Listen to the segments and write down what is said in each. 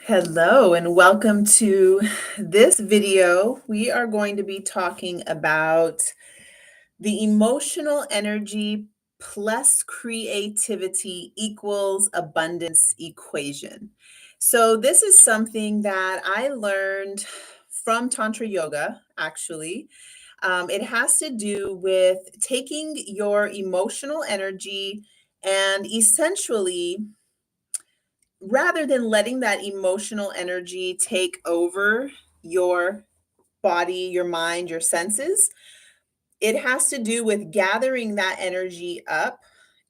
Hello and welcome to this video. We are going to be talking about the emotional energy plus creativity equals abundance equation. So, this is something that I learned from Tantra Yoga, actually. It has to do with taking your emotional energy and essentially rather than letting that emotional energy take over your body, your mind, your senses, it has to do with gathering that energy up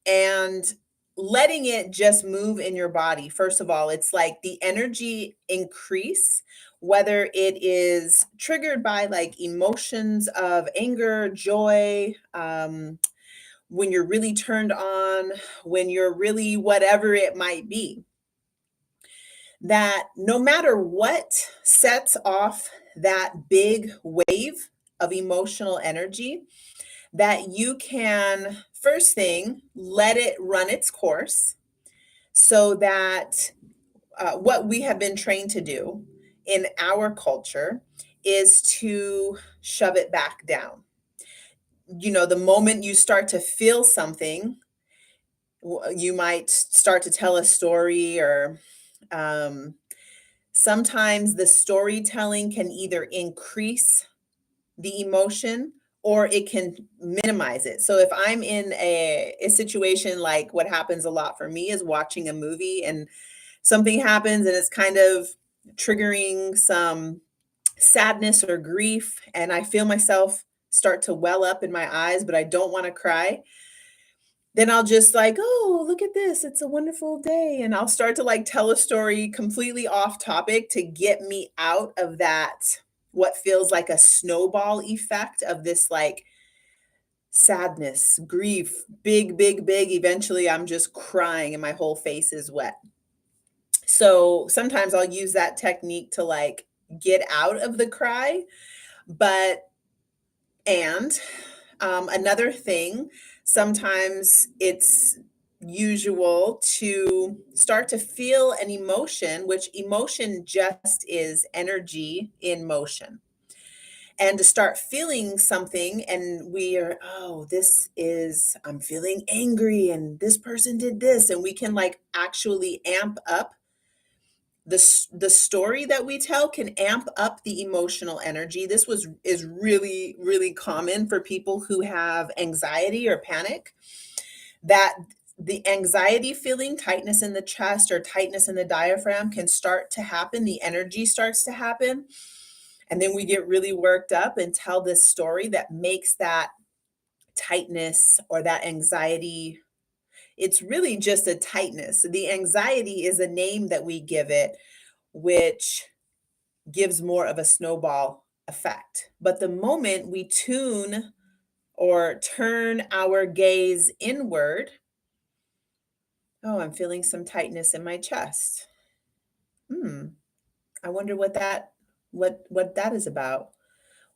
and letting it just move in your body. First of all, it's like the energy increase, whether it is triggered by like emotions of anger, joy, when you're really turned on, when you're really whatever it might be, that no matter what sets off that big wave of emotional energy, that you can first thing let it run its course so that what we have been trained to do in our culture is to shove it back down. The moment you start to feel something, you might start to tell a story or um, sometimes the storytelling can either increase the emotion or it can minimize it. So if I'm in a situation, like what happens a lot for me is watching a movie and something happens and it's kind of triggering some sadness or grief, and I feel myself start to well up in my eyes, but I don't want to cry, then I'll just like, "Oh, look at this. It's a wonderful day." And I'll start to like tell a story completely off topic to get me out of that, what feels like a snowball effect of this like sadness, grief, big, big, big. Eventually, I'm just crying and my whole face is wet. So sometimes I'll use that technique to like get out of the cry. But and another thing, sometimes it's usual to start to feel an emotion, which emotion just is energy in motion. And to start feeling something, and we are, oh, I'm feeling angry, and this person did this. And we can like actually amp up the story that we tell can amp up the emotional energy. This is really, really common for people who have anxiety or panic, that the anxiety feeling, tightness in the chest or tightness in the diaphragm, can start to happen. The energy starts to happen. And then we get really worked up and tell this story that makes that tightness or that anxiety. It's really just a tightness. The anxiety is a name that we give it, which gives more of a snowball effect. But the moment we tune or turn our gaze inward, oh, I'm feeling some tightness in my chest. Hmm, I wonder what that is about.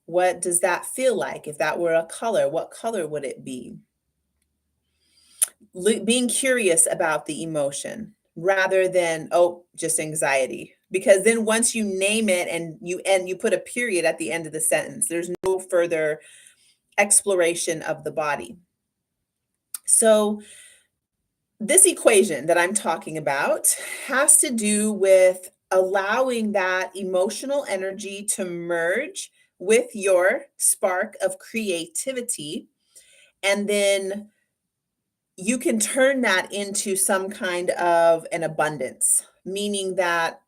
What does that feel like? If that were a color, what color would it be? Being curious about the emotion rather than, oh, just anxiety. Because then once you name it and you put a period at the end of the sentence, there's no further exploration of the body. So this equation that I'm talking about has to do with allowing that emotional energy to merge with your spark of creativity, and then you can turn that into some kind of an abundance, meaning that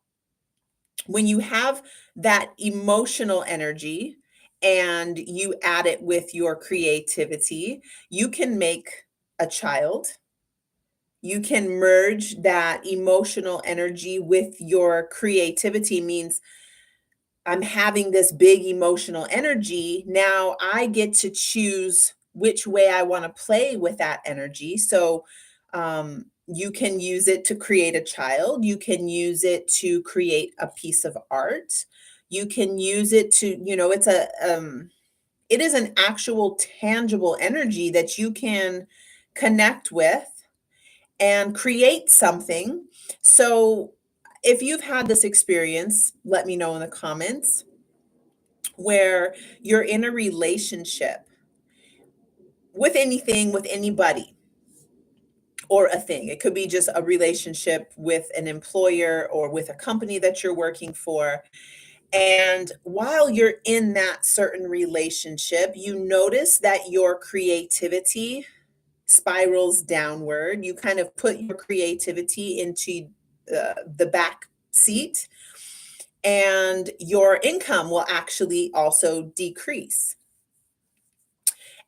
when you have that emotional energy and you add it with your creativity, you can make a child. You can merge that emotional energy with your creativity, means I'm having this big emotional energy. Now I get to choose which way I want to play with that energy. So you can use it to create a child. You can use it to create a piece of art. You can use it to, it is an actual tangible energy that you can connect with and create something. So if you've had this experience, let me know in the comments where you're in a relationship with anything, with anybody, or a thing. It could be just a relationship with an employer or with a company that you're working for. And while you're in that certain relationship, you notice that your creativity spirals downward. You kind of put your creativity into the back seat, and your income will actually also decrease.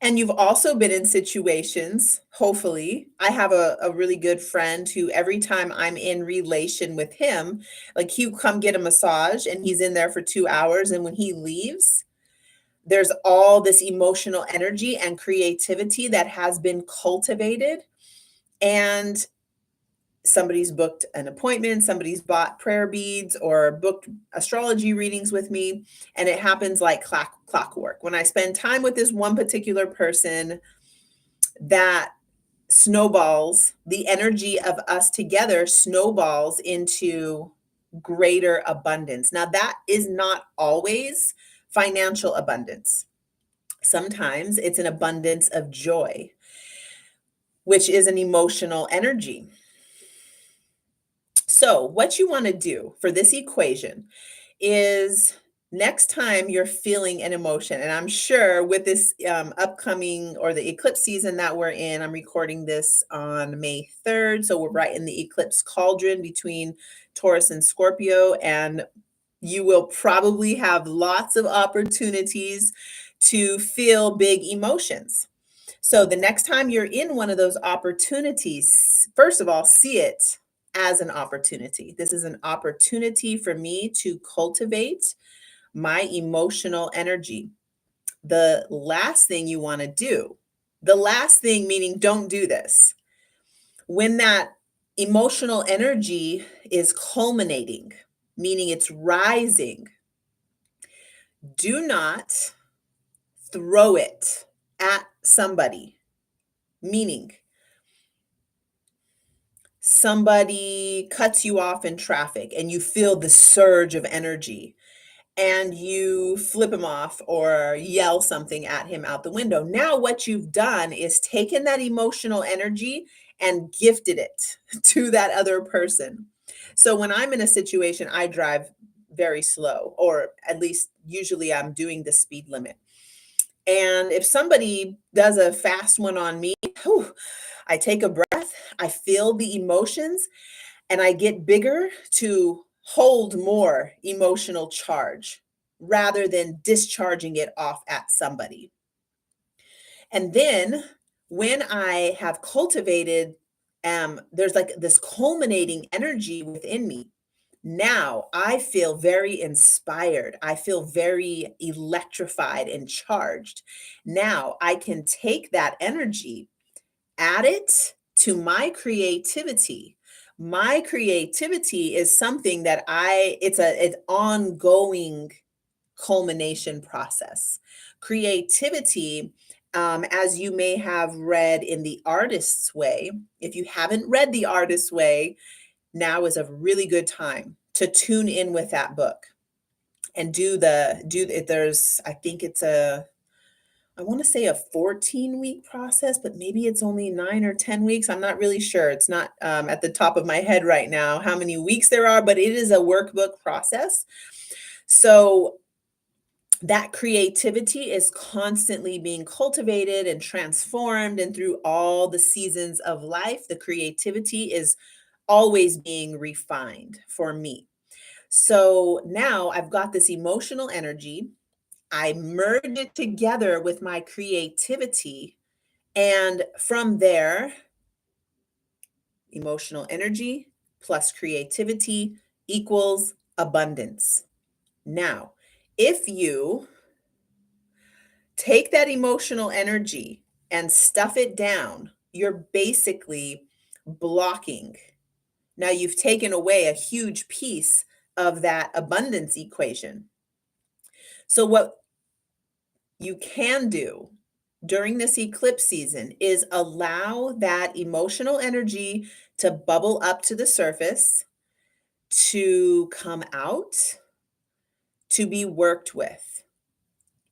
And you've also been in situations, hopefully. I have a really good friend who every time I'm in relation with him, like he'll come get a massage and he's in there for 2 hours. And when he leaves, there's all this emotional energy and creativity that has been cultivated. And somebody's booked an appointment, somebody's bought prayer beads or booked astrology readings with me, and it happens like clockwork. When I spend time with this one particular person, that snowballs, the energy of us together snowballs into greater abundance. Now, that is not always financial abundance. Sometimes it's an abundance of joy, which is an emotional energy. So, what you want to do for this equation is next time you're feeling an emotion, and I'm sure with this upcoming or the eclipse season that we're in, I'm recording this on May 3rd. So, we're right in the eclipse cauldron between Taurus and Scorpio, and you will probably have lots of opportunities to feel big emotions. So the next time you're in one of those opportunities, first of all, see it as an opportunity. This is an opportunity for me to cultivate my emotional energy. The last thing you want to do, the last thing meaning don't do this, when that emotional energy is culminating, meaning it's rising, do not throw it at somebody, meaning somebody cuts you off in traffic and you feel the surge of energy and you flip him off or yell something at him out the window. Now, what you've done is taken that emotional energy and gifted it to that other person. So, when I'm in a situation, I drive very slow, or at least usually I'm doing the speed limit. And if somebody does a fast one on me, whew, I take a breath, I feel the emotions, and I get bigger to hold more emotional charge rather than discharging it off at somebody. And then when I have cultivated, there's like this culminating energy within me. Now I feel very inspired. I feel very electrified and charged. Now I can take that energy, add it to my creativity. My creativity is something that it's an ongoing culmination process. Creativity, as you may have read in The Artist's Way, if you haven't read The Artist's Way, now is a really good time to tune in with that book and there's, I think it's I want to say a 14-week process, but maybe it's only 9 or 10 weeks. I'm not really sure. It's not at the top of my head right now how many weeks there are, but it is a workbook process. So that creativity is constantly being cultivated and transformed. And through all the seasons of life, the creativity is always being refined for me. So now I've got this emotional energy. I merge it together with my creativity. And from there, emotional energy plus creativity equals abundance. Now, if you take that emotional energy and stuff it down, you're basically blocking. Now you've taken away a huge piece of that abundance equation. So, what you can do during this eclipse season is allow that emotional energy to bubble up to the surface, to come out, to be worked with.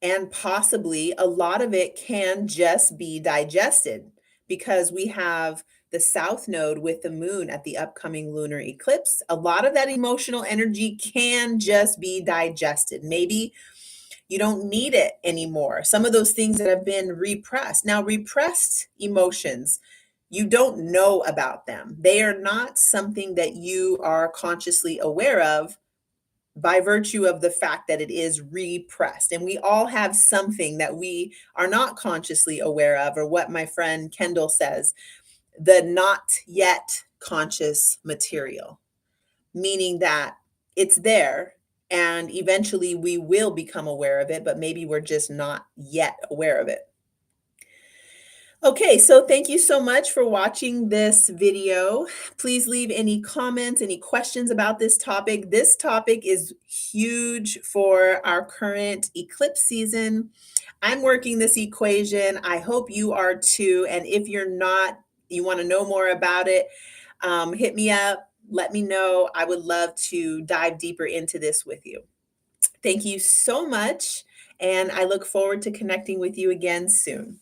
And possibly a lot of it can just be digested because we have the south node with the moon at the upcoming lunar eclipse. A lot of that emotional energy can just be digested. Maybe you don't need it anymore. Some of those things that have been repressed. Now, repressed emotions, you don't know about them. They are not something that you are consciously aware of by virtue of the fact that it is repressed. And we all have something that we are not consciously aware of, or what my friend Kendall says, the not yet conscious material, meaning that it's there and eventually we will become aware of it, but maybe we're just not yet aware of it. Okay, so thank you so much for watching this video. Please leave any comments, any questions about this topic. This topic is huge for our current eclipse season. I'm working this equation. I hope you are too. And if you're not, you want to know more about it, hit me up. Let me know. I would love to dive deeper into this with you. Thank you so much. And I look forward to connecting with you again soon.